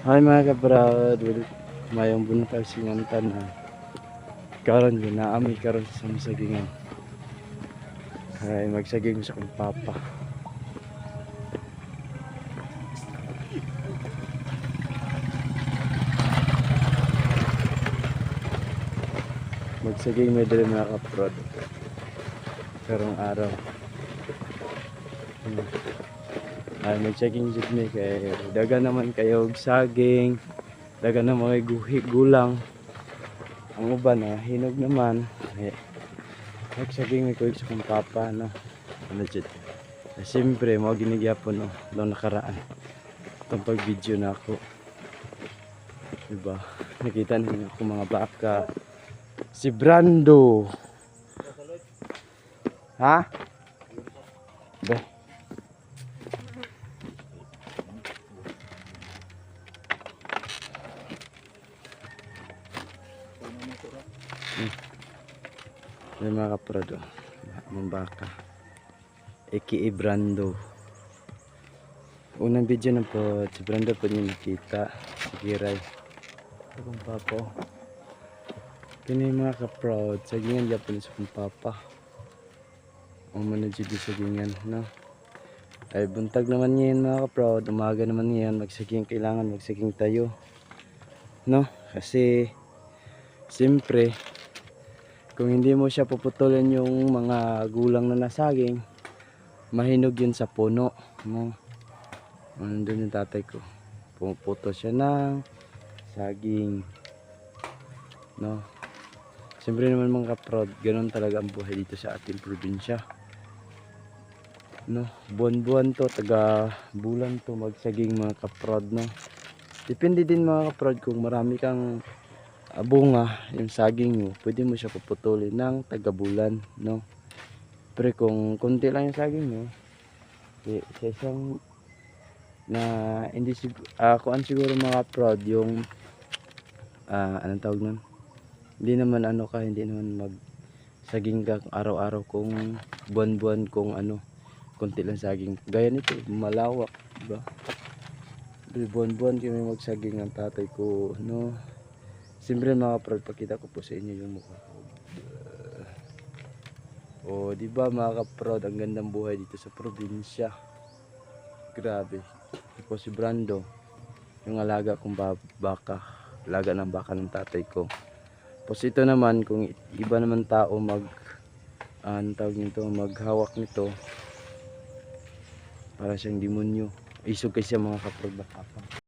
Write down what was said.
Hi mga kabrad, mayong buntag singantan na karon yun naami karon sa masagingan. Ay magsaging sa kong papa. Magsaging may dali mga kabrad karong araw. Ay magsaging jud mi kay daga naman kayo og saging, daga na mga gulang. Ang uban na hinog naman. Ay, magsaging may kuig sa kong papa no. Ano jud. Siyempre mo ginigyapon no, long nakaraan. Itong pag video na ako. Diba? Nakita niyo ako mga baka. Si Brando. Ha? Be. May mga kaprado. Mga baka. A.K.A. Brando. Unang video na po. Si Brando po niyo nakita. Si Giray. Ito kong papa. Kini mga kaproud. Sagingan Japan sa kong papa. Ang manajid sagingan. No? Ay buntag naman yan mga kaproud. Umaga naman yan. Magsaging kailangan. Magsaging tayo. No? Kasi siyempre kung hindi mo siya puputulin yung mga gulang na nasaging, mahinog yun sa puno. No? Nandun yung tatay ko. Pumuputo siya ng saging. No? Siyempre naman mga kaprod, ganun talaga ang buhay dito sa ating probinsya. No? Buwan-buwan to, taga bulan to magsaging mga kaprod. No? Depende din mga kaprod kung marami kang bunga yung saging mo, pwede mo siya puputulin ng taga-bulan, no? Pero kung konti lang yung saging mo, sa isang na hindi kuan siguro mga prod yung anong tawag nun? Hindi naman ano ka, hindi naman magsaging ka araw-araw kung buwan-buwan kung ano, konti lang saging. Gaya nito, malawak, diba? Buwan-buwan kami magsaging ang tatay ko, no? Siyempre mga kaprod, pakita ko po sa inyo yung mukha ko. Di ba mga kaprod, ang gandang buhay dito sa probinsya. Grabe. Ito si Brando, yung alaga kong baka, alaga ng baka ng tatay ko. Tapos ito naman, kung iba naman tao tawag nito, maghawak nito, para siyang demonyo. Isog kasi mga kaprod baka.